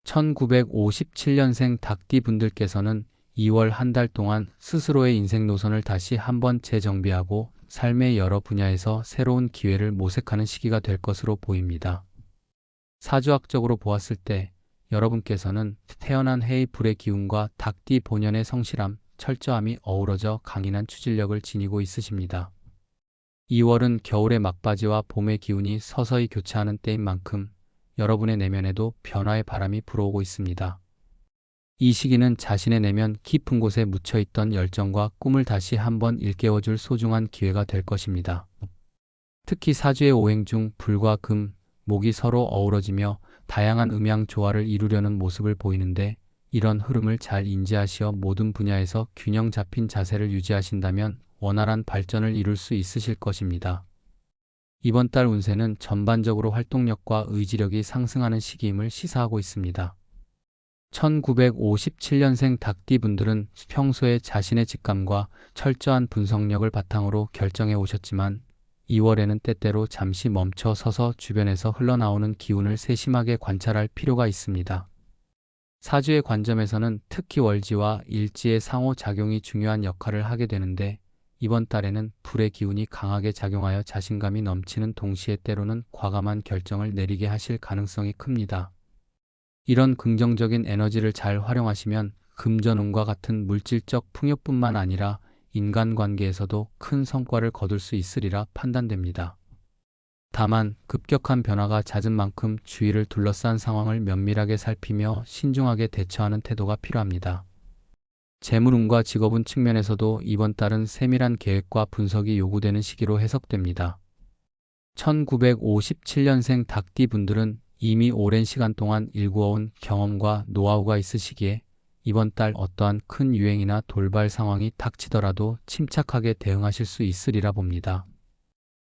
1957년생 닭띠 분들께서는 2월 한 달 동안 스스로의 인생 노선을 다시 한번 재정비하고 삶의 여러 분야에서 새로운 기회를 모색하는 시기가 될 것으로 보입니다. 사주학적으로 보았을 때 여러분께서는 태어난 해의 불의 기운과 닭띠 본연의 성실함, 철저함이 어우러져 강인한 추진력을 지니고 있으십니다. 2월은 겨울의 막바지와 봄의 기운이 서서히 교차하는 때인 만큼 여러분의 내면에도 변화의 바람이 불어오고 있습니다. 이 시기는 자신의 내면 깊은 곳에 묻혀있던 열정과 꿈을 다시 한번 일깨워줄 소중한 기회가 될 것입니다. 특히 사주의 오행 중 불과 금, 목이 서로 어우러지며 다양한 음양 조화를 이루려는 모습을 보이는데, 이런 흐름을 잘 인지하시어 모든 분야에서 균형 잡힌 자세를 유지하신다면 원활한 발전을 이룰 수 있으실 것입니다. 이번 달 운세는 전반적으로 활동력과 의지력이 상승하는 시기임을 시사하고 있습니다. 1957년생 닭띠 분들은 평소에 자신의 직감과 철저한 분석력을 바탕으로 결정해 오셨지만 2월에는 때때로 잠시 멈춰 서서 주변에서 흘러나오는 기운을 세심하게 관찰할 필요가 있습니다. 사주의 관점에서는 특히 월지와 일지의 상호작용이 중요한 역할을 하게 되는데, 이번 달에는 불의 기운이 강하게 작용하여 자신감이 넘치는 동시에 때로는 과감한 결정을 내리게 하실 가능성이 큽니다. 이런 긍정적인 에너지를 잘 활용하시면 금전운과 같은 물질적 풍요뿐만 아니라 인간관계에서도 큰 성과를 거둘 수 있으리라 판단됩니다. 다만 급격한 변화가 잦은 만큼 주위를 둘러싼 상황을 면밀하게 살피며 신중하게 대처하는 태도가 필요합니다. 재물운과 직업운 측면에서도 이번 달은 세밀한 계획과 분석이 요구되는 시기로 해석됩니다. 1957년생 닭띠 분들은 이미 오랜 시간 동안 일구어온 경험과 노하우가 있으시기에 이번 달 어떠한 큰 유행이나 돌발 상황이 닥치더라도 침착하게 대응하실 수 있으리라 봅니다.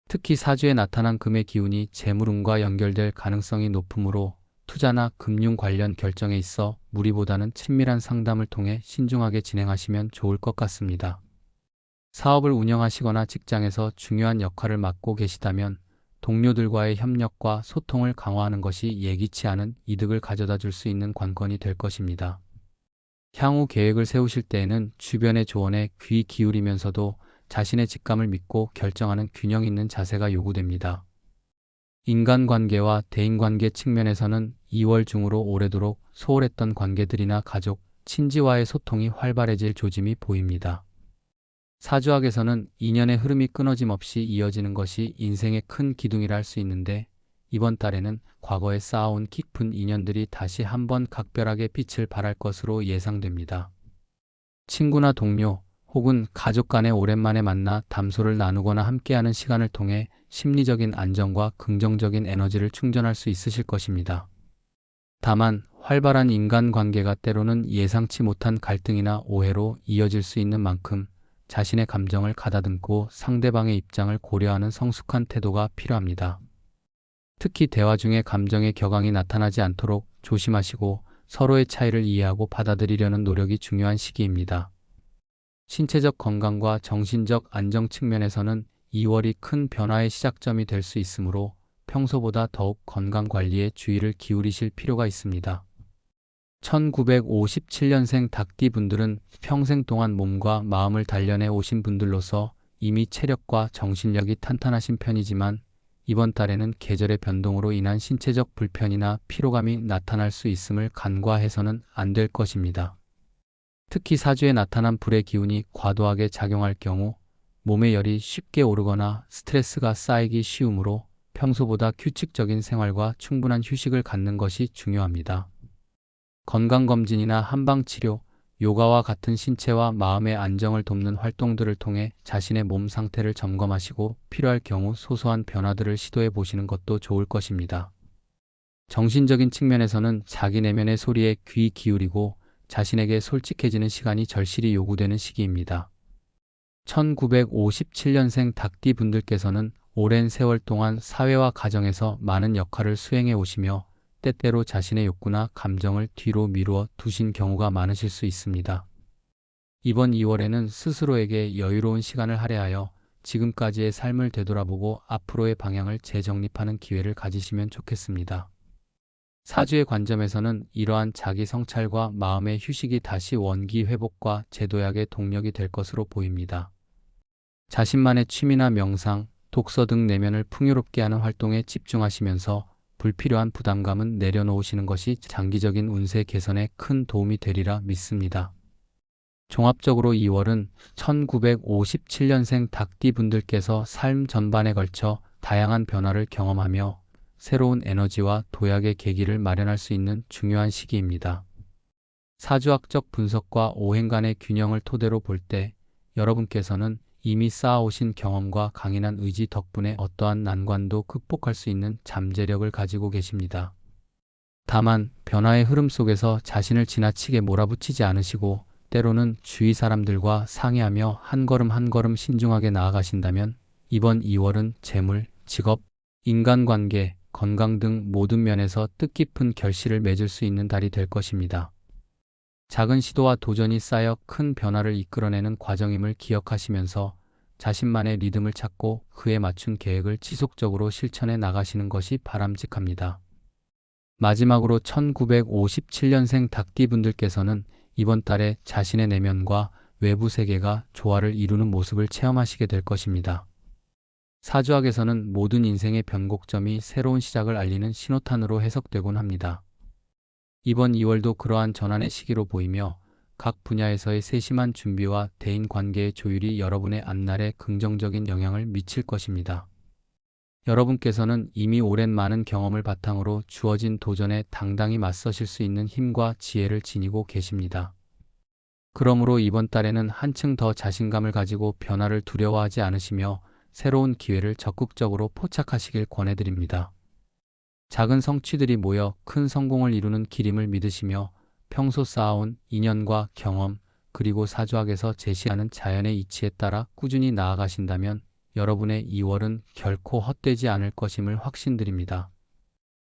특히 사주에 나타난 금의 기운이 재물운과 연결될 가능성이 높으므로 투자나 금융 관련 결정에 있어 무리보다는 친밀한 상담을 통해 신중하게 진행하시면 좋을 것 같습니다. 사업을 운영하시거나 직장에서 중요한 역할을 맡고 계시다면 동료들과의 협력과 소통을 강화하는 것이 예기치 않은 이득을 가져다 줄 수 있는 관건이 될 것입니다. 향후 계획을 세우실 때에는 주변의 조언에 귀 기울이면서도 자신의 직감을 믿고 결정하는 균형 있는 자세가 요구됩니다. 인간관계와 대인관계 측면에서는 2월 중으로 오래도록 소홀했던 관계들이나 가족, 친지와의 소통이 활발해질 조짐이 보입니다. 사주학에서는 인연의 흐름이 끊어짐 없이 이어지는 것이 인생의 큰 기둥이라 할 수 있는데, 이번 달에는 과거에 쌓아온 깊은 인연들이 다시 한번 각별하게 빛을 발할 것으로 예상됩니다. 친구나 동료 혹은 가족 간에 오랜만에 만나 담소를 나누거나 함께하는 시간을 통해 심리적인 안정과 긍정적인 에너지를 충전할 수 있으실 것입니다. 다만 활발한 인간관계가 때로는 예상치 못한 갈등이나 오해로 이어질 수 있는 만큼 자신의 감정을 가다듬고 상대방의 입장을 고려하는 성숙한 태도가 필요합니다. 특히 대화 중에 감정의 격앙이 나타나지 않도록 조심하시고 서로의 차이를 이해하고 받아들이려는 노력이 중요한 시기입니다. 신체적 건강과 정신적 안정 측면에서는 2월이 큰 변화의 시작점이 될 수 있으므로 평소보다 더욱 건강 관리에 주의를 기울이실 필요가 있습니다. 1957년생 닭띠 분들은 평생 동안 몸과 마음을 단련해 오신 분들로서 이미 체력과 정신력이 탄탄하신 편이지만 이번 달에는 계절의 변동으로 인한 신체적 불편이나 피로감이 나타날 수 있음을 간과해서는 안 될 것입니다. 특히 사주에 나타난 불의 기운이 과도하게 작용할 경우 몸의 열이 쉽게 오르거나 스트레스가 쌓이기 쉬우므로 평소보다 규칙적인 생활과 충분한 휴식을 갖는 것이 중요합니다. 건강검진이나 한방치료, 요가와 같은 신체와 마음의 안정을 돕는 활동들을 통해 자신의 몸 상태를 점검하시고 필요할 경우 소소한 변화들을 시도해 보시는 것도 좋을 것입니다. 정신적인 측면에서는 자기 내면의 소리에 귀 기울이고 자신에게 솔직해지는 시간이 절실히 요구되는 시기입니다. 1957년생 닭띠 분들께서는 오랜 세월 동안 사회와 가정에서 많은 역할을 수행해 오시며 때때로 자신의 욕구나 감정을 뒤로 미루어 두신 경우가 많으실 수 있습니다. 이번 2월에는 스스로에게 여유로운 시간을 할애하여 지금까지의 삶을 되돌아보고 앞으로의 방향을 재정립하는 기회를 가지시면 좋겠습니다. 사주의 관점에서는 이러한 자기 성찰과 마음의 휴식이 다시 원기 회복과 재도약의 동력이 될 것으로 보입니다. 자신만의 취미나 명상, 독서 등 내면을 풍요롭게 하는 활동에 집중하시면서 불필요한 부담감은 내려놓으시는 것이 장기적인 운세 개선에 큰 도움이 되리라 믿습니다. 종합적으로 2월은 1957년생 닭띠 분들께서 삶 전반에 걸쳐 다양한 변화를 경험하며 새로운 에너지와 도약의 계기를 마련할 수 있는 중요한 시기입니다. 사주학적 분석과 오행간의 균형을 토대로 볼 때 여러분께서는 이미 쌓아오신 경험과 강인한 의지 덕분에 어떠한 난관도 극복할 수 있는 잠재력을 가지고 계십니다. 다만 변화의 흐름 속에서 자신을 지나치게 몰아붙이지 않으시고 때로는 주위 사람들과 상의하며 한 걸음 한 걸음 신중하게 나아가신다면 이번 2월은 재물, 직업, 인간관계, 건강 등 모든 면에서 뜻깊은 결실을 맺을 수 있는 달이 될 것입니다. 작은 시도와 도전이 쌓여 큰 변화를 이끌어내는 과정임을 기억하시면서 자신만의 리듬을 찾고 그에 맞춘 계획을 지속적으로 실천해 나가시는 것이 바람직합니다. 마지막으로 1957년생 닭띠 분들께서는 이번 달에 자신의 내면과 외부 세계가 조화를 이루는 모습을 체험하시게 될 것입니다. 사주학에서는 모든 인생의 변곡점이 새로운 시작을 알리는 신호탄으로 해석되곤 합니다. 이번 2월도 그러한 전환의 시기로 보이며 각 분야에서의 세심한 준비와 대인관계의 조율이 여러분의 앞날에 긍정적인 영향을 미칠 것입니다. 여러분께서는 이미 오랜 많은 경험을 바탕으로 주어진 도전에 당당히 맞서실 수 있는 힘과 지혜를 지니고 계십니다. 그러므로 이번 달에는 한층 더 자신감을 가지고 변화를 두려워하지 않으시며 새로운 기회를 적극적으로 포착하시길 권해드립니다. 작은 성취들이 모여 큰 성공을 이루는 길임을 믿으시며 평소 쌓아온 인연과 경험 그리고 사주학에서 제시하는 자연의 이치에 따라 꾸준히 나아가신다면 여러분의 2월은 결코 헛되지 않을 것임을 확신드립니다.